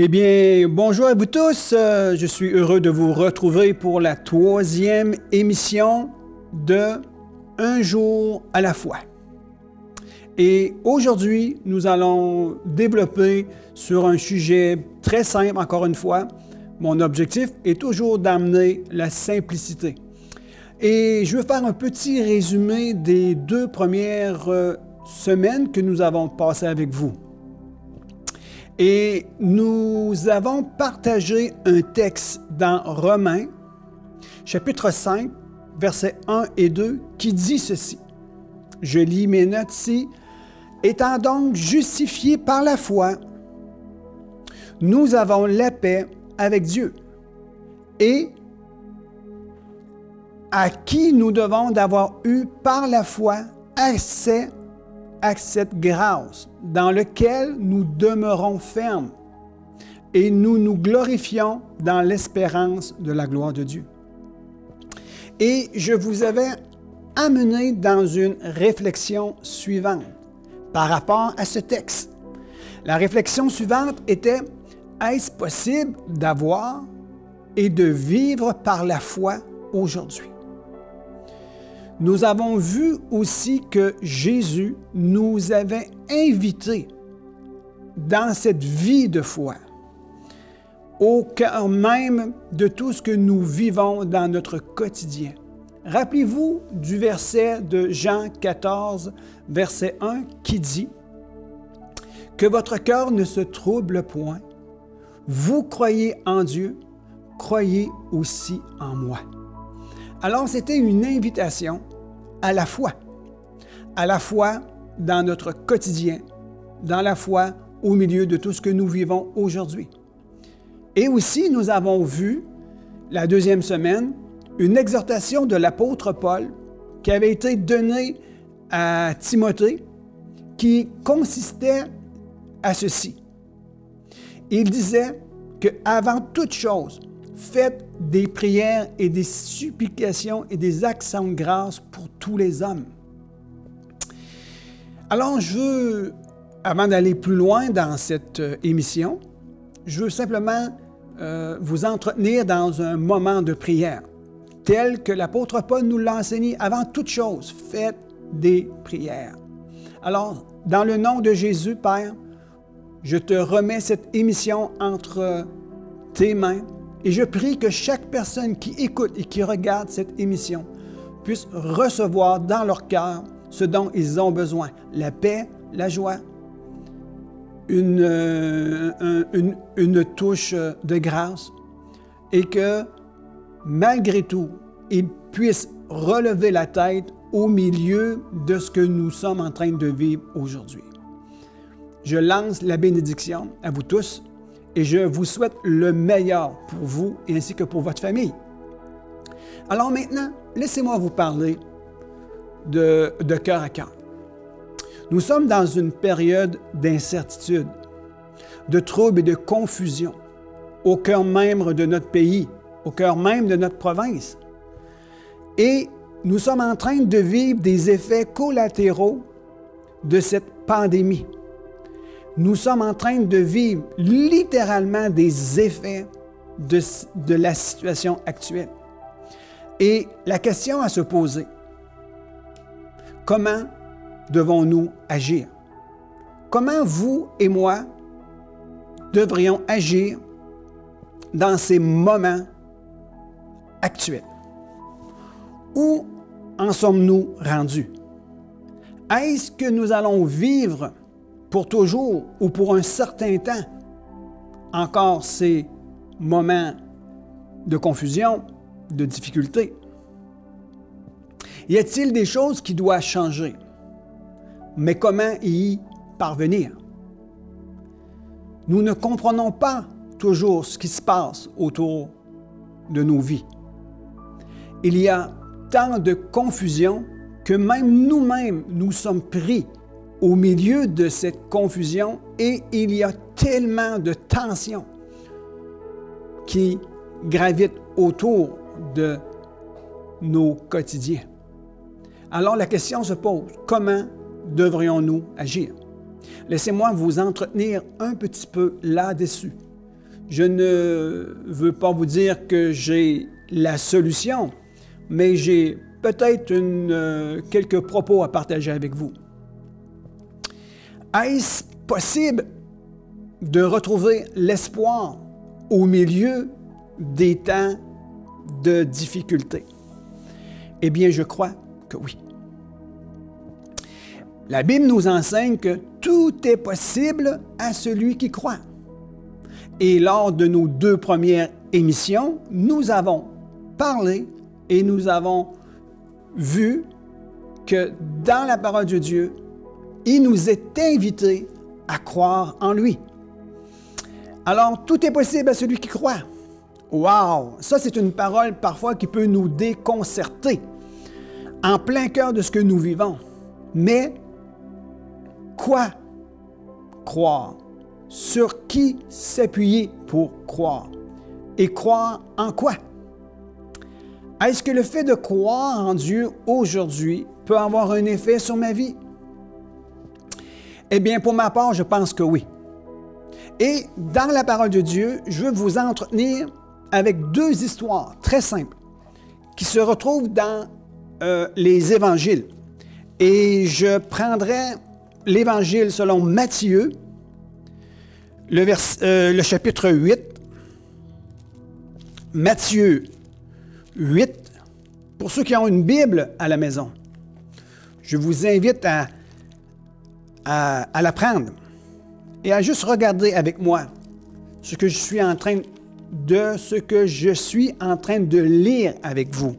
Eh bien, bonjour à vous tous. Je suis heureux de vous retrouver pour la 3e émission de Un jour à la fois. Et aujourd'hui, nous allons développer sur un sujet très simple, encore une fois. Mon objectif est toujours d'amener la simplicité. Et je vais faire un petit résumé des 2 premières semaines que nous avons passées avec vous. Et nous avons partagé un texte dans Romains, chapitre 5, versets 1 et 2, qui dit ceci. Je lis mes notes ici. « Étant donc justifiés par la foi, nous avons la paix avec Dieu. Et à qui nous devons d'avoir eu par la foi accès à cette grâce dans laquelle nous demeurons fermes et nous nous glorifions dans l'espérance de la gloire de Dieu. » Et je vous avais amené dans une réflexion suivante par rapport à ce texte. La réflexion suivante était: est-ce possible d'avoir et de vivre par la foi aujourd'hui? Nous avons vu aussi que Jésus nous avait invités dans cette vie de foi, au cœur même de tout ce que nous vivons dans notre quotidien. Rappelez-vous du verset de Jean 14, verset 1, qui dit « Que votre cœur ne se trouble point. Vous croyez en Dieu, croyez aussi en moi. » Alors, c'était une invitation à la foi dans notre quotidien, dans la foi au milieu de tout ce que nous vivons aujourd'hui. Et aussi, nous avons vu, la 2e semaine, une exhortation de l'apôtre Paul qui avait été donnée à Timothée, qui consistait à ceci. Il disait qu'avant toute chose, faites des prières et des supplications et des actions de grâce pour tous les hommes. Alors, avant d'aller plus loin dans cette émission, je veux simplement vous entretenir dans un moment de prière, tel que l'apôtre Paul nous l'a enseigné. Avant toute chose, faites des prières. Alors, dans le nom de Jésus, Père, je te remets cette émission entre tes mains et je prie que chaque personne qui écoute et qui regarde cette émission puisse recevoir dans leur cœur ce dont ils ont besoin, la paix, la joie, une touche de grâce, et que malgré tout, ils puissent relever la tête au milieu de ce que nous sommes en train de vivre aujourd'hui. Je lance la bénédiction à vous tous et je vous souhaite le meilleur pour vous ainsi que pour votre famille. Alors maintenant, laissez-moi vous parler de cœur à cœur. Nous sommes dans une période d'incertitude, de troubles et de confusion au cœur même de notre pays, au cœur même de notre province. Et nous sommes en train de vivre des effets collatéraux de cette pandémie. Nous sommes en train de vivre littéralement des effets de la situation actuelle. Et la question à se poser, comment devons-nous agir? Comment vous et moi devrions agir dans ces moments actuels? Où en sommes-nous rendus? Est-ce que nous allons vivre pour toujours ou pour un certain temps encore ces moments de confusion, de difficulté? Y a-t-il des choses qui doivent changer? Mais comment y parvenir? Nous ne comprenons pas toujours ce qui se passe autour de nos vies. Il y a tant de confusion que même nous-mêmes, nous sommes pris au milieu de cette confusion et il y a tellement de tensions qui gravitent autour de nos quotidiens. Alors la question se pose, comment devrions-nous agir? Laissez-moi vous entretenir un petit peu là-dessus. Je ne veux pas vous dire que j'ai la solution, mais j'ai peut-être quelques propos à partager avec vous. Est-ce possible de retrouver l'espoir au milieu des temps de difficulté? Eh bien, je crois que oui. La Bible nous enseigne que tout est possible à celui qui croit. Et lors de nos 2 premières émissions, nous avons parlé et nous avons vu que dans la parole de Dieu, il nous est invité à croire en lui. Alors, tout est possible à celui qui croit. Wow! Ça, c'est une parole parfois qui peut nous déconcerter en plein cœur de ce que nous vivons. Mais, quoi croire? Sur qui s'appuyer pour croire? Et croire en quoi? Est-ce que le fait de croire en Dieu aujourd'hui peut avoir un effet sur ma vie? Eh bien, pour ma part, je pense que oui. Et dans la parole de Dieu, je veux vous entretenir avec 2 histoires très simples qui se retrouvent dans les évangiles. Et je prendrai l'évangile selon Matthieu, le chapitre 8. Matthieu 8, pour ceux qui ont une Bible à la maison, je vous invite à la prendre et à juste regarder avec moi ce que je suis en train de lire avec vous.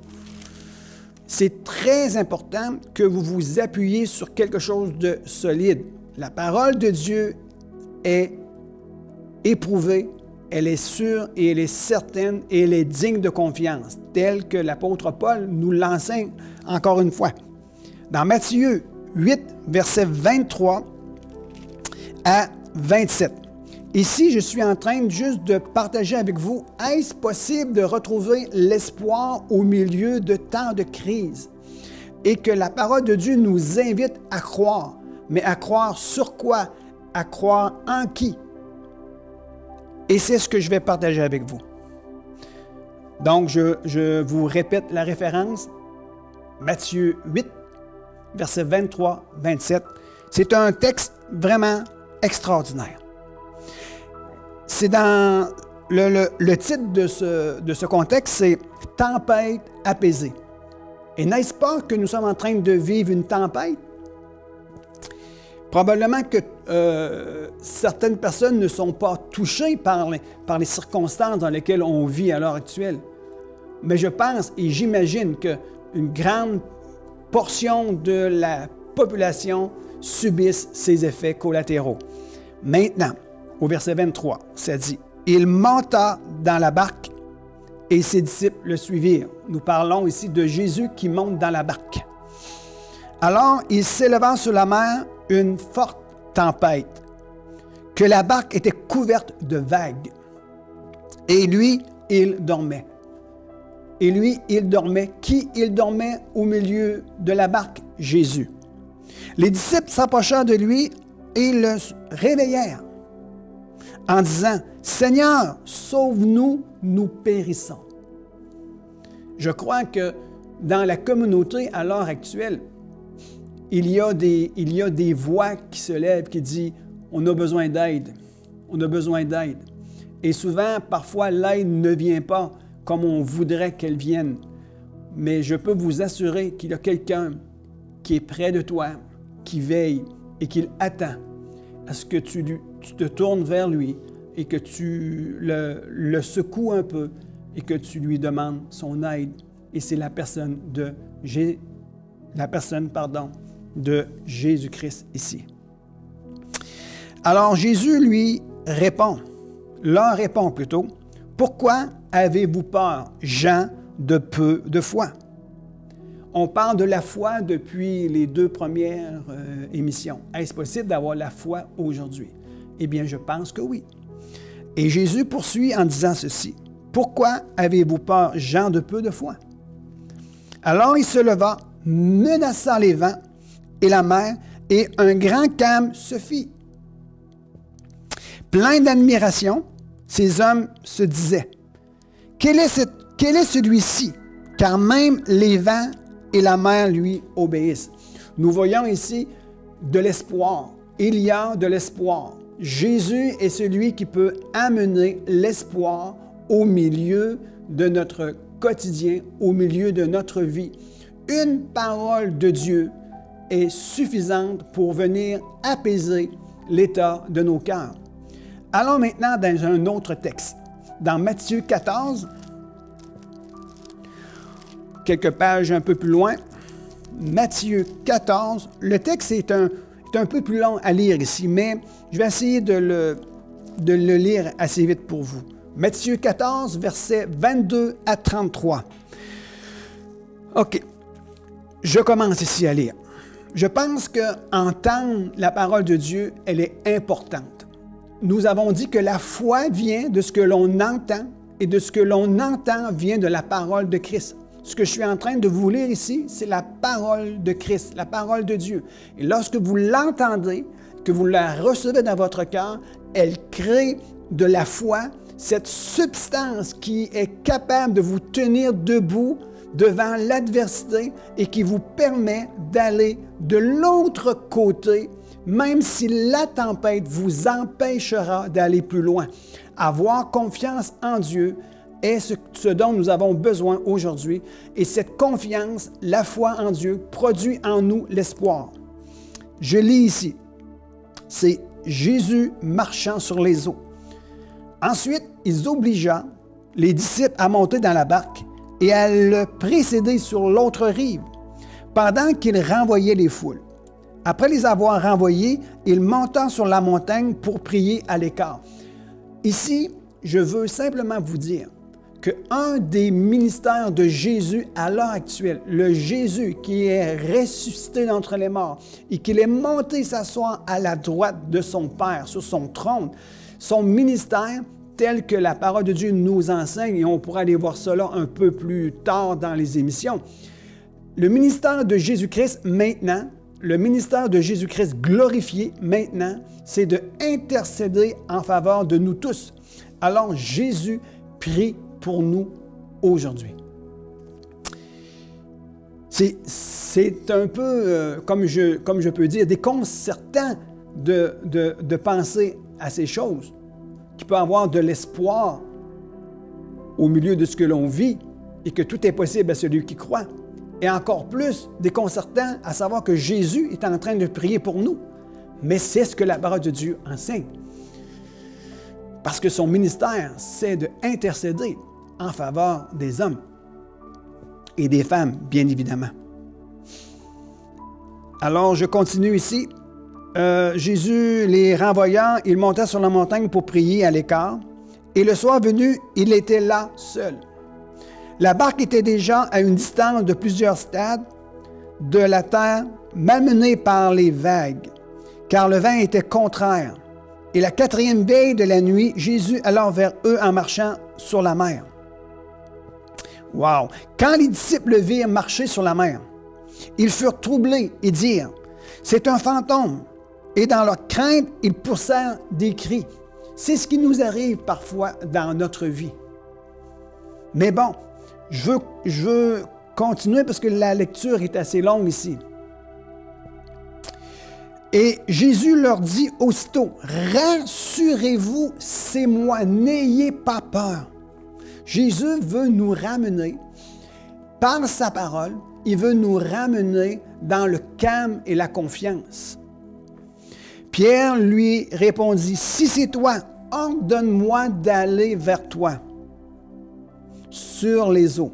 C'est très important que vous vous appuyiez sur quelque chose de solide. La parole de Dieu est éprouvée, elle est sûre et elle est certaine et elle est digne de confiance, telle que l'apôtre Paul nous l'enseigne encore une fois. Dans Matthieu 8, versets 23 à 27. Ici, je suis en train juste de partager avec vous, est-ce possible de retrouver l'espoir au milieu de temps de crise? Et que la parole de Dieu nous invite à croire. Mais à croire sur quoi? À croire en qui? Et c'est ce que je vais partager avec vous. Donc, je vous répète la référence. Matthieu 8, versets 23-27. C'est un texte vraiment extraordinaire. C'est dans le titre de ce contexte, c'est « Tempête apaisée ». Et n'est-ce pas que nous sommes en train de vivre une tempête? Probablement que certaines personnes ne sont pas touchées par les circonstances dans lesquelles on vit à l'heure actuelle. Mais je pense et j'imagine qu'une grande portion de la population subissent ces effets collatéraux. Maintenant, au verset 23, ça dit « Il monta dans la barque et ses disciples le suivirent. » Nous parlons ici de Jésus qui monte dans la barque. Alors, il s'éleva sur la mer une forte tempête, que la barque était couverte de vagues. Et lui, il dormait. Et lui, il dormait. Qui il dormait au milieu de la barque? Jésus. Les disciples s'approchèrent de lui et le réveillèrent en disant, « Seigneur, sauve-nous, nous périssons. » Je crois que dans la communauté à l'heure actuelle, il y a des voix qui se lèvent qui disent « On a besoin d'aide, on a besoin d'aide. » Et souvent, parfois, l'aide ne vient pas comme on voudrait qu'elle vienne. Mais je peux vous assurer qu'il y a quelqu'un qui est près de toi, qui veille et qui attend à ce que tu te tournes vers lui et que tu le secoues un peu et que tu lui demandes son aide. Et c'est la personne de Jésus-Christ ici. Alors Jésus leur répond plutôt, « Pourquoi avez-vous peur, gens de peu de foi? » On parle de la foi depuis les 2 premières émissions. Est-ce possible d'avoir la foi aujourd'hui? Eh bien, je pense que oui. Et Jésus poursuit en disant ceci. « Pourquoi avez-vous peur, gens de peu de foi? » Alors il se leva, menaça les vents et la mer, et un grand calme se fit. Plein d'admiration, ces hommes se disaient, « Quel est celui-ci? Car même les vents et la mer lui obéissent. » Nous voyons ici de l'espoir. Il y a de l'espoir. Jésus est celui qui peut amener l'espoir au milieu de notre quotidien, au milieu de notre vie. Une parole de Dieu est suffisante pour venir apaiser l'état de nos cœurs. Allons maintenant dans un autre texte, dans Matthieu 14, quelques pages un peu plus loin. Matthieu 14, le texte est un peu plus long à lire ici, mais je vais essayer de le lire assez vite pour vous. Matthieu 14, versets 22 à 33. OK, je commence ici à lire. Je pense qu'entendre la parole de Dieu, elle est importante. Nous avons dit que la foi vient de ce que l'on entend et de ce que l'on entend vient de la parole de Christ. Ce que je suis en train de vous lire ici, c'est la parole de Christ, la parole de Dieu. Et lorsque vous l'entendez, que vous la recevez dans votre cœur, elle crée de la foi, cette substance qui est capable de vous tenir debout devant l'adversité et qui vous permet d'aller de l'autre côté, même si la tempête vous empêchera d'aller plus loin. Avoir confiance en Dieu est ce dont nous avons besoin aujourd'hui. Et cette confiance, la foi en Dieu, produit en nous l'espoir. Je lis ici, c'est Jésus marchant sur les eaux. Ensuite, il obligea les disciples à monter dans la barque et à le précéder sur l'autre rive, pendant qu'il renvoyait les foules. Après les avoir renvoyés, il monta sur la montagne pour prier à l'écart. Ici, je veux simplement vous dire qu'un des ministères de Jésus à l'heure actuelle, le Jésus qui est ressuscité d'entre les morts et qu'il est monté s'asseoir à la droite de son Père sur son trône, son ministère tel que la parole de Dieu nous enseigne, et on pourra aller voir cela un peu plus tard dans les émissions. Le ministère de Jésus-Christ maintenant, le ministère de Jésus-Christ glorifié maintenant, c'est d'intercéder en faveur de nous tous. Alors Jésus prie pour nous aujourd'hui. C'est un peu, comme je peux dire, déconcertant de penser à ces choses, qui peut avoir de l'espoir au milieu de ce que l'on vit et que tout est possible à celui qui croit. Et encore plus déconcertant à savoir que Jésus est en train de prier pour nous. Mais c'est ce que la parole de Dieu enseigne. Parce que son ministère, c'est d'intercéder en faveur des hommes et des femmes, bien évidemment. Alors, je continue ici. Jésus les renvoyant, il monta sur la montagne pour prier à l'écart. Et le soir venu, il était là seul. La barque était déjà à une distance de plusieurs stades de la terre, malmenée par les vagues, car le vent était contraire. Et la 4e veille de la nuit, Jésus alla vers eux en marchant sur la mer. Wow! Quand les disciples le virent marcher sur la mer, ils furent troublés et dirent, « C'est un fantôme !» Et dans leur crainte, ils poussèrent des cris. C'est ce qui nous arrive parfois dans notre vie. Mais bon, je veux continuer parce que la lecture est assez longue ici. Et Jésus leur dit aussitôt, « Rassurez-vous, c'est moi, n'ayez pas peur. » Jésus veut nous ramener, par sa parole, il veut nous ramener dans le calme et la confiance. Pierre lui répondit, « Si c'est toi, ordonne-moi d'aller vers toi sur les eaux. »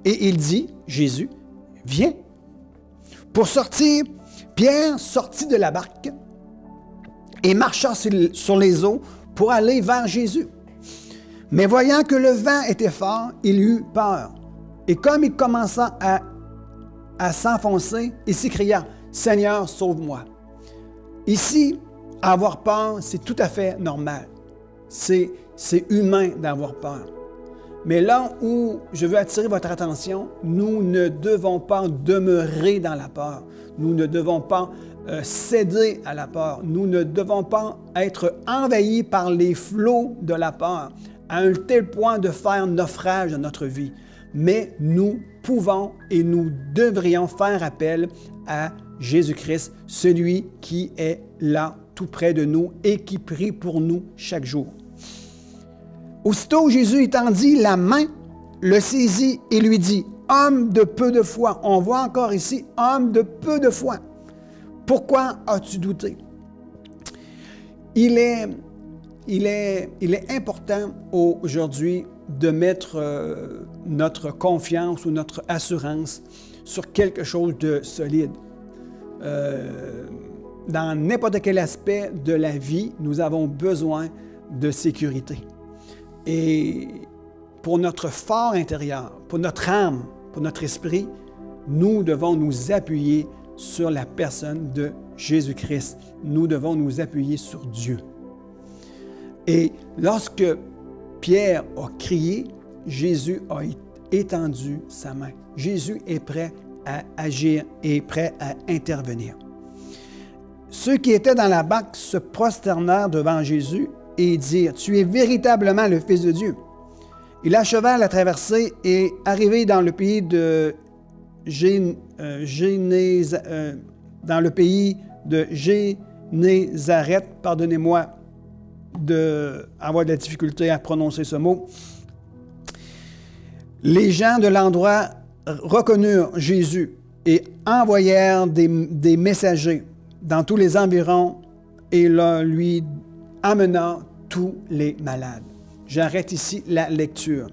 Et il dit, Jésus, « Viens. » Pour sortir, Pierre sortit de la barque et marcha sur les eaux pour aller vers Jésus. Mais voyant que le vent était fort, il eut peur. Et comme il commença à s'enfoncer, il s'écria, « Seigneur, sauve-moi. » Ici, avoir peur, c'est tout à fait normal. C'est humain d'avoir peur. Mais là où je veux attirer votre attention, nous ne devons pas demeurer dans la peur. Nous ne devons pas céder à la peur. Nous ne devons pas être envahis par les flots de la peur à un tel point de faire naufrage dans notre vie. Mais nous pouvons et nous devrions faire appel à Jésus-Christ, celui qui est là tout près de nous et qui prie pour nous chaque jour. Aussitôt, Jésus étendit la main, le saisit et lui dit, « Homme de peu de foi », on voit encore ici, « Homme de peu de foi, pourquoi as-tu douté? » Il est important aujourd'hui de mettre notre confiance ou notre assurance sur quelque chose de solide. Dans n'importe quel aspect de la vie, nous avons besoin de sécurité. Et pour notre fort intérieur, pour notre âme, pour notre esprit, nous devons nous appuyer sur la personne de Jésus-Christ. Nous devons nous appuyer sur Dieu. Et lorsque Pierre a crié, Jésus a étendu sa main. Jésus est prêt à agir et prêt à intervenir. Ceux qui étaient dans la barque se prosternèrent devant Jésus et dirent, « Tu es véritablement le Fils de Dieu. » Il acheva la traversée et, arrivé dans le pays de Génézareth, pardonnez-moi d'avoir de la difficulté à prononcer ce mot, les gens de l'endroit reconnurent Jésus et envoyèrent des messagers dans tous les environs et lui amena tous les malades. J'arrête ici la lecture.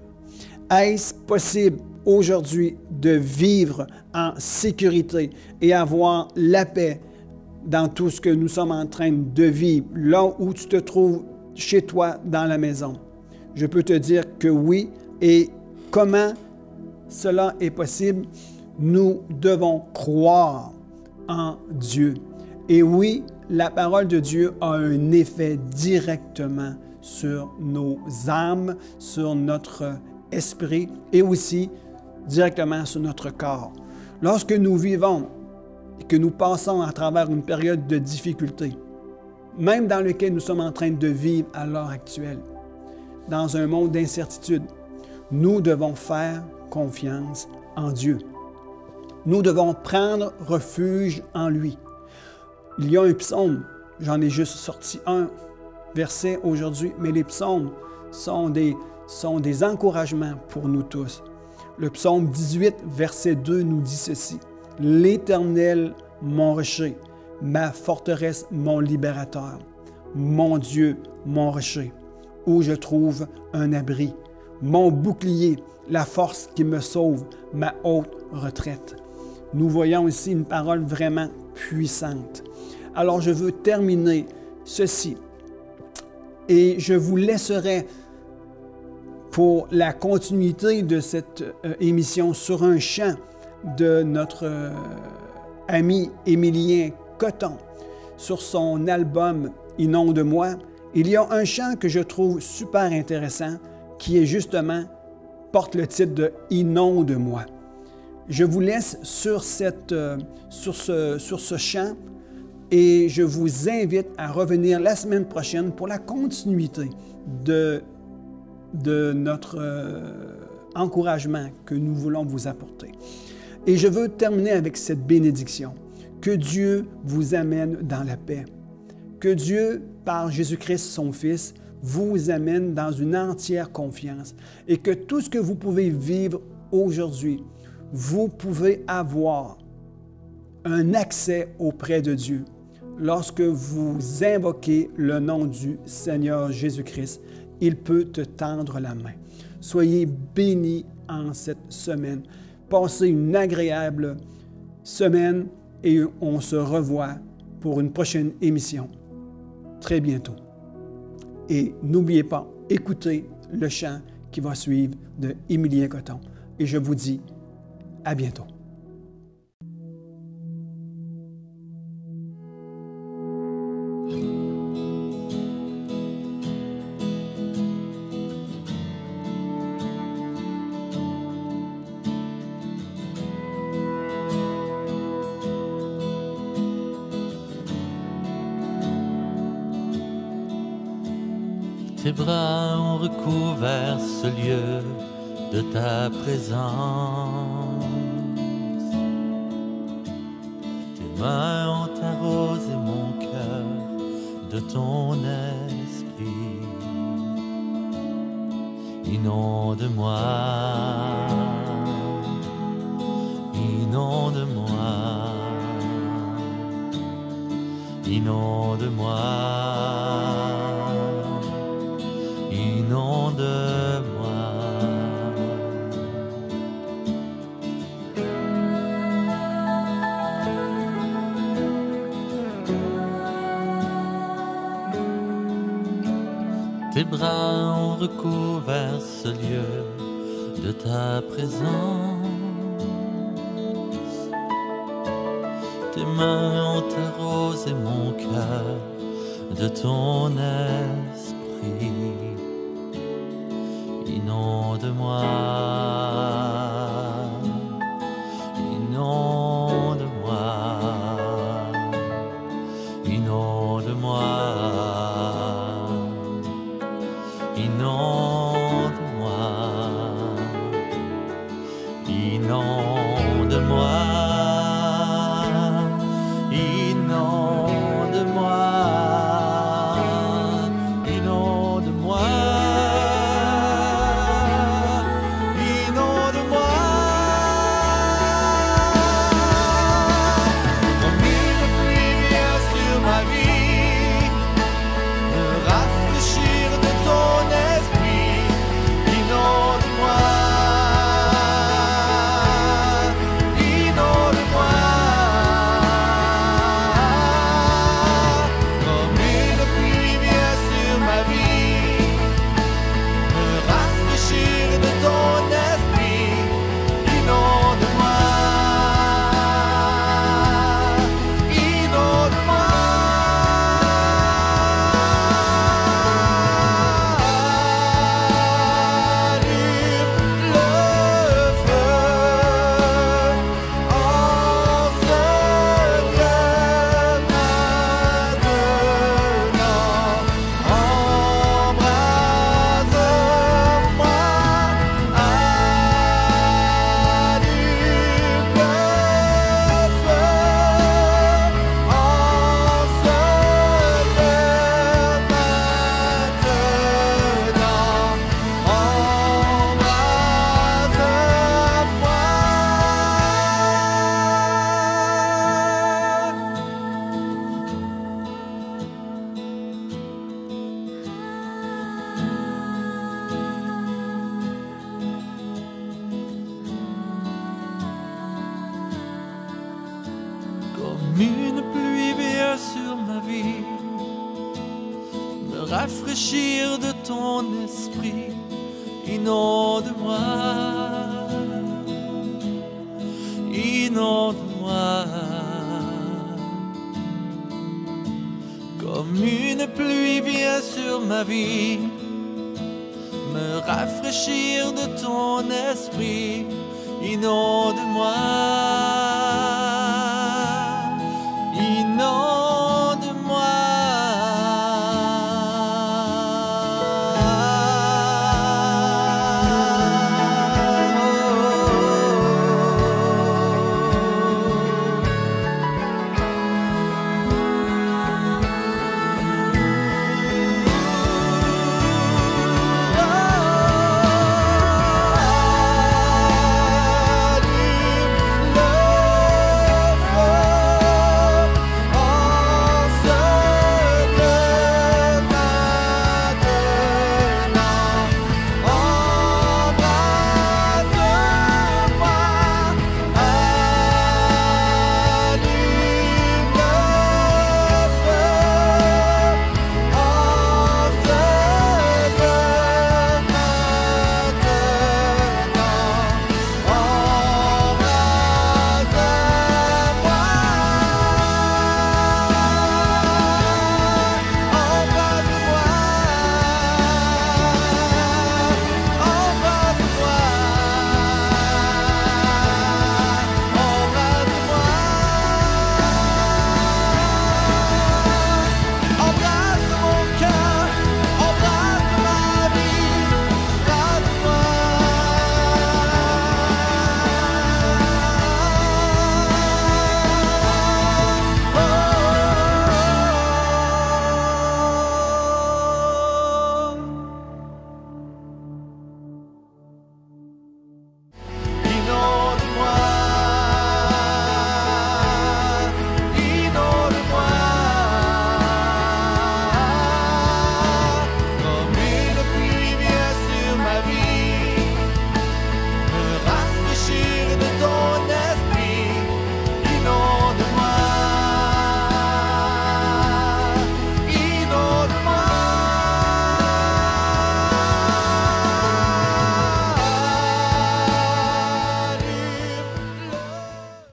Est-ce possible aujourd'hui de vivre en sécurité et avoir la paix dans tout ce que nous sommes en train de vivre, là où tu te trouves chez toi dans la maison? Je peux te dire que oui. Et comment cela est possible? Nous devons croire en Dieu. Et oui, la parole de Dieu a un effet directement sur nos âmes, sur notre esprit et aussi directement sur notre corps. Lorsque nous vivons et que nous passons à travers une période de difficulté, même dans lequel nous sommes en train de vivre à l'heure actuelle, dans un monde d'incertitude, nous devons faire confiance en Dieu. Nous devons prendre refuge en lui. Il y a un psaume, j'en ai juste sorti un verset aujourd'hui, mais les psaumes sont des encouragements pour nous tous. Le psaume 18, verset 2 nous dit ceci. « L'Éternel, mon rocher, ma forteresse, mon libérateur, mon Dieu, mon rocher, où je trouve un abri, mon bouclier, la force qui me sauve, ma haute retraite. » Nous voyons ici une parole vraiment puissante. Alors, je veux terminer ceci et je vous laisserai pour la continuité de cette émission sur un chant de notre ami Émilien Coton sur son album « Inonde-moi ». Il y a un chant que je trouve super intéressant qui est justement, porte le titre de « Inonde-moi ». Je vous laisse sur ce chant et je vous invite à revenir la semaine prochaine pour la continuité de notre encouragement que nous voulons vous apporter. Et je veux terminer avec cette bénédiction. Que Dieu vous amène dans la paix. Que Dieu, par Jésus-Christ, son Fils, vous amène dans une entière confiance. Et que tout ce que vous pouvez vivre aujourd'hui, vous pouvez avoir un accès auprès de Dieu lorsque vous invoquez le nom du Seigneur Jésus-Christ. Il peut te tendre la main. Soyez bénis en cette semaine. Passez une agréable semaine et on se revoit pour une prochaine émission très bientôt. Et n'oubliez pas, écoutez le chant qui va suivre de Émilien Coton. Et je vous dis à bientôt. Tes bras ont recouvert ce lieu de ta présence. Tes mains ont arrosé mon cœur de ton esprit. Inonde-moi, inonde-moi, inonde-moi, inonde-moi. Tes bras ont recouvert ce lieu de ta présence. Tes mains ont arrosé mon cœur de ton esprit. Inonde-moi, inonde-moi, inonde-moi. Inonde-moi, inonde-moi, inonde-moi, inonde-moi, inonde-moi. Comme une pluie vient sur ma vie, me rafraîchir de ton esprit. Inonde-moi, inonde-moi. Comme une pluie vient sur ma vie, me rafraîchir de ton esprit. Inonde-moi, inonde-moi. Comme une pluie vient sur ma vie, me rafraîchir de ton esprit. Inonde-moi, inonde-moi. Comme une pluie vient sur ma vie, me rafraîchir de ton esprit. Inonde-moi.